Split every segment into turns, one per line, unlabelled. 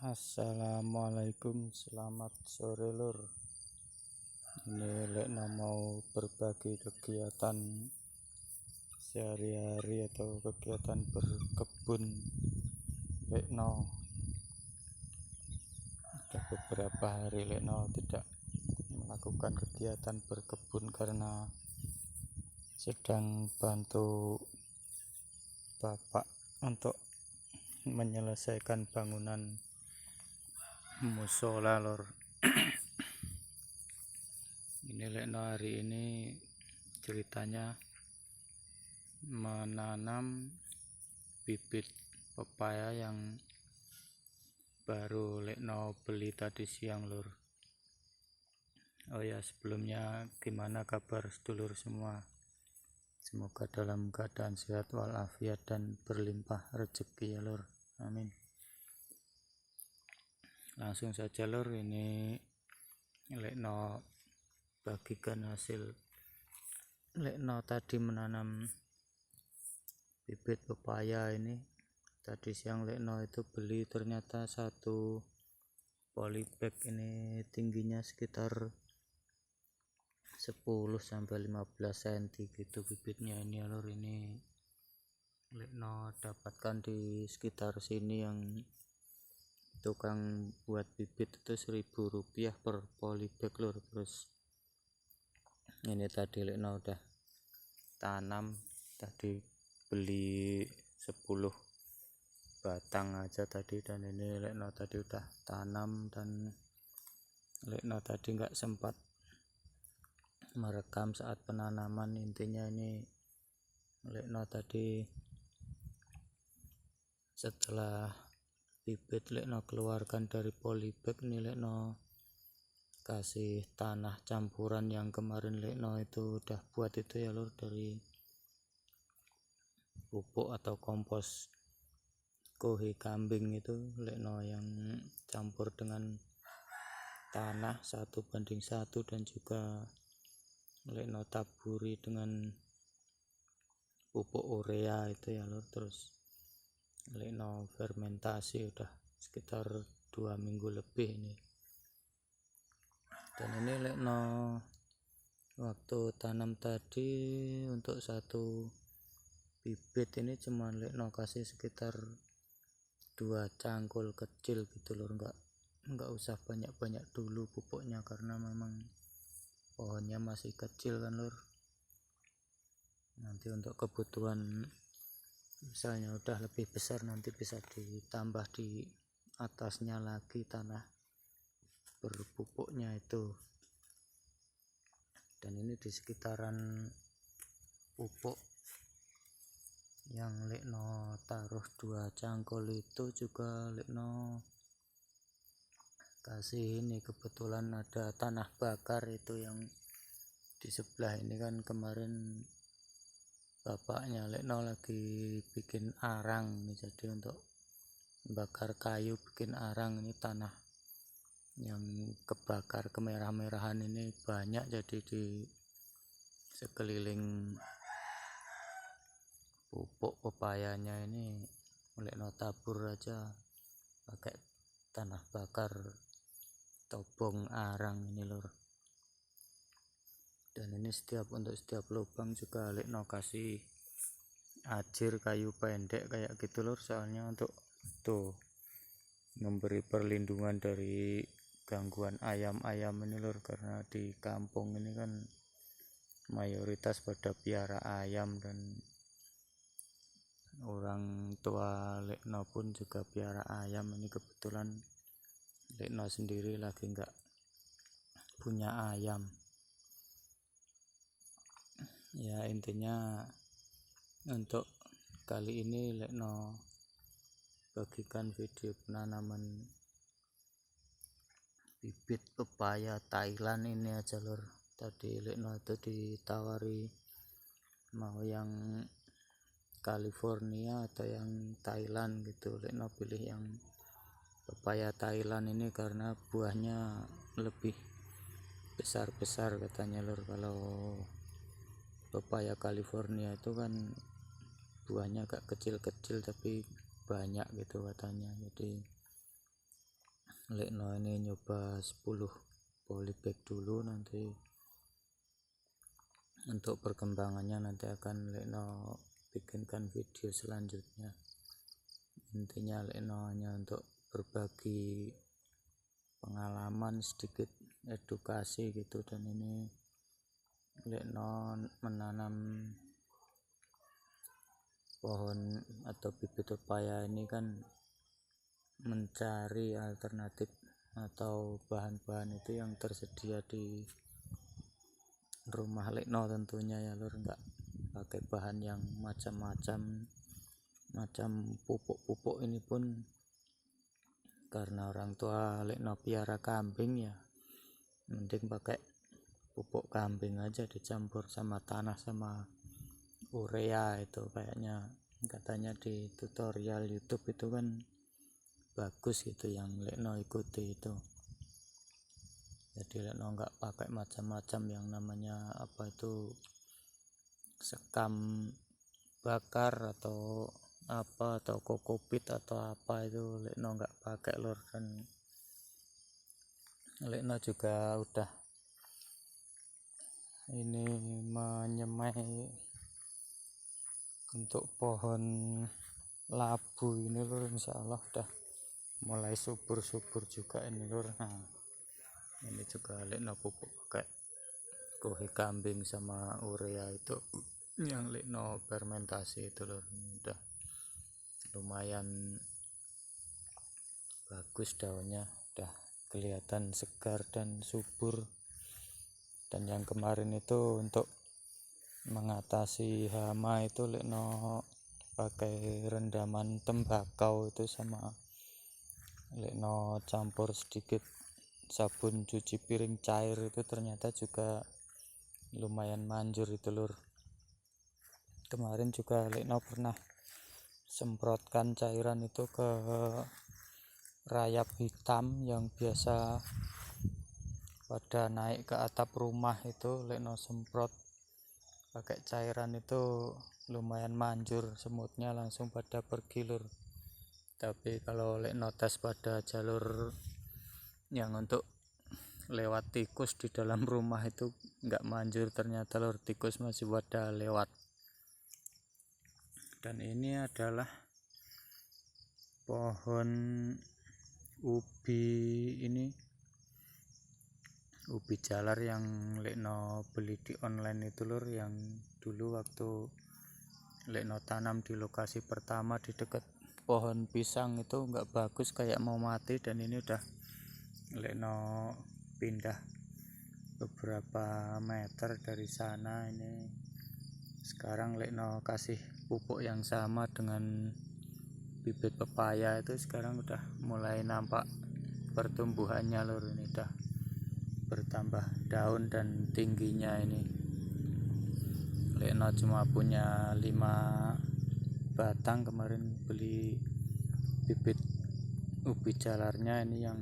Assalamualaikum, selamat sore lur. Ini Lekno mau berbagi kegiatan sehari-hari atau kegiatan berkebun Lekno. Sudah beberapa hari Lekno tidak melakukan kegiatan berkebun karena sedang bantu bapak untuk menyelesaikan bangunan musola lor. Ini Lekno hari ini ceritanya menanam bibit pepaya yang baru Lekno beli tadi siang lur. Oh ya, sebelumnya gimana kabar sedulur semua? Semoga dalam keadaan sehat walafiat dan berlimpah rezeki ya lur. Amin. Langsung saja lur, ini Lekno bagikan hasil Lekno tadi menanam bibit pepaya ini. Tadi siang Lekno itu beli ternyata satu polybag ini tingginya sekitar 10-15 cm gitu bibitnya ini lur. Ini Lekno dapatkan di sekitar sini yang tukang buat bibit itu Rp1.000 per polybag lur. Terus ini tadi Lekno udah tanam, tadi beli 10 batang aja tadi, dan ini Lekno tadi udah tanam, dan Lekno tadi nggak sempat merekam saat penanaman. Intinya ini Lekno tadi setelah bibit Lekno keluarkan dari polybag, ini Lekno kasih tanah campuran yang kemarin Lekno itu udah buat itu ya lur, dari pupuk atau kompos kohi kambing itu Lekno yang campur dengan tanah 1:1, dan juga Lekno taburi dengan pupuk urea itu ya lur. Terus Lekno fermentasi udah sekitar 2 minggu lebih ini. Dan ini Lekno waktu tanam tadi untuk satu bibit ini cuman Lekno kasih sekitar 2 cangkul kecil gitu lur, nggak usah banyak-banyak dulu pupuknya karena memang pohonnya masih kecil kan lur. Nanti untuk kebutuhan misalnya udah lebih besar nanti bisa ditambah di atasnya lagi tanah berpupuknya itu. Dan ini di sekitaran pupuk yang Lekno taruh 2 cangkul itu juga Lekno kasih ini, kebetulan ada tanah bakar itu yang di sebelah ini kan. Kemarin bapaknya Lekno lagi bikin arang nih, jadi untuk bakar kayu bikin arang, ini tanah yang kebakar kemerah-merahan ini banyak, jadi di sekeliling pupuk pepayanya ini Lekno tabur aja pakai tanah bakar tobong arang ini lur. Dan ini untuk setiap lubang juga Lekno kasih ajir kayu pendek kayak gitu lur, soalnya untuk tuh memberi perlindungan dari gangguan ayam-ayam ini lur, karena di kampung ini kan mayoritas pada piara ayam, dan orang tua Lekno pun juga piara ayam. Ini kebetulan Lekno sendiri lagi nggak punya ayam ya. Intinya untuk kali ini Lekno bagikan video penanaman bibit pepaya Thailand ini aja lur. Tadi Lekno itu ditawari mau yang California atau yang Thailand gitu. Lekno pilih yang pepaya Thailand ini karena buahnya lebih besar-besar katanya lur. Kalau pepaya California itu kan buahnya agak kecil-kecil tapi banyak gitu katanya. Jadi lekno ini nyoba 10 polybag dulu, nanti untuk perkembangannya nanti akan lekno bikinkan video selanjutnya. Intinya lekno hanya untuk berbagi pengalaman, sedikit edukasi gitu. Dan ini lekno menanam pohon atau bibit pepaya ini kan mencari alternatif atau bahan-bahan itu yang tersedia di rumah lekno tentunya ya lur, enggak pakai bahan yang macam-macam. Macam pupuk-pupuk ini pun karena orang tua lekno piara kambing ya, mending pakai pupuk kambing aja dicampur sama tanah sama urea. Itu kayaknya katanya di tutorial YouTube itu kan bagus gitu yang lekno ikuti itu. Jadi lekno enggak pakai macam-macam yang namanya apa itu sekam bakar atau apa, atau kokopit atau apa, itu lekno enggak pakai lur. Dan lekno juga udah ini menyemai untuk pohon labu ini lur, insyaallah udah mulai subur-subur juga ini lur. Nah, ini juga lekno pupuk pakai kohe kambing sama urea itu yang lekno fermentasi itu lur. Udah lumayan bagus daunnya, udah kelihatan segar dan subur. Dan yang kemarin itu untuk mengatasi hama itu lekno pakai rendaman tembakau itu, sama lekno campur sedikit sabun cuci piring cair itu, ternyata juga lumayan manjur itu lur. Kemarin juga lekno pernah semprotkan cairan itu ke rayap hitam yang biasa pada naik ke atap rumah itu, lekno semprot pakai cairan itu lumayan manjur, semutnya langsung pada pergi lur. Tapi kalau lekno tes pada jalur yang untuk lewat tikus di dalam rumah itu enggak manjur ternyata lur, tikus masih pada lewat. Dan ini adalah pohon ubi, ini ubi jalar yang lekno beli di online itu lur, yang dulu waktu lekno tanam di lokasi pertama di dekat pohon pisang itu enggak bagus, kayak mau mati. Dan ini udah lekno pindah beberapa meter dari sana, ini sekarang lekno kasih pupuk yang sama dengan bibit pepaya itu, sekarang udah mulai nampak pertumbuhannya lur. Ini udah bertambah daun dan tingginya. Ini lekno cuma punya 5 batang, kemarin beli bibit ubi jalarnya ini yang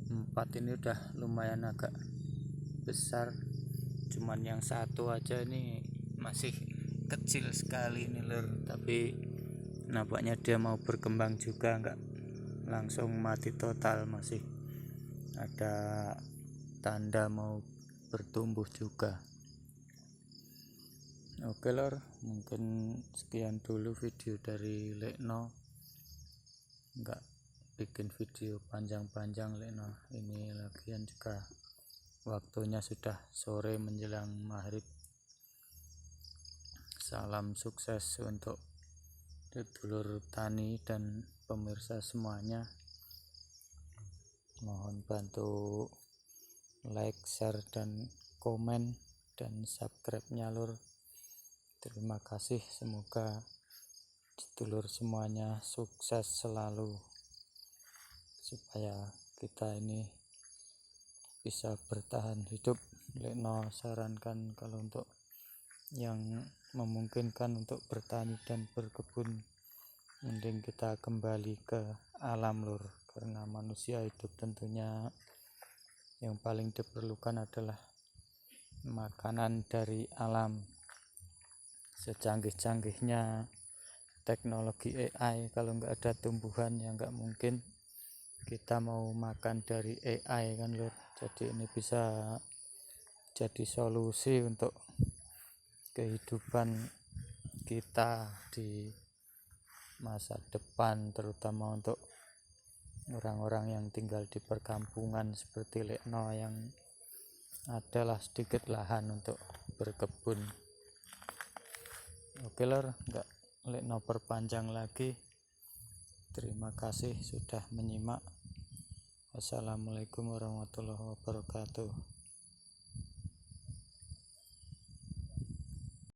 4 ini udah lumayan agak besar. Cuman yang satu aja ini masih kecil sekali ini lur, tapi nampaknya dia mau berkembang juga, enggak langsung mati total, masih ada tanda mau bertumbuh juga. Oke lor, mungkin sekian dulu video dari lekno, enggak bikin video panjang-panjang lekno. Ini lagian juga waktunya sudah sore menjelang maghrib. Salam sukses untuk dulur tani dan pemirsa semuanya. Mohon bantu like, share, dan komen dan subscribe-nya lur. Terima kasih, semoga dulur semuanya sukses selalu, supaya kita ini bisa bertahan hidup. Lekno sarankan kalau untuk yang memungkinkan untuk bertani dan berkebun, mending kita kembali ke alam lur, karena manusia hidup tentunya yang paling diperlukan adalah makanan dari alam. Secanggih-canggihnya teknologi AI, kalau nggak ada tumbuhan ya nggak mungkin kita mau makan dari AI kan Lur. Jadi ini bisa jadi solusi untuk kehidupan kita di masa depan, terutama untuk orang-orang yang tinggal di perkampungan seperti Lekno yang adalah sedikit lahan untuk berkebun. Oke Lur, enggak Lekno perpanjang lagi. Terima kasih sudah menyimak. Wassalamualaikum warahmatullahi wabarakatuh.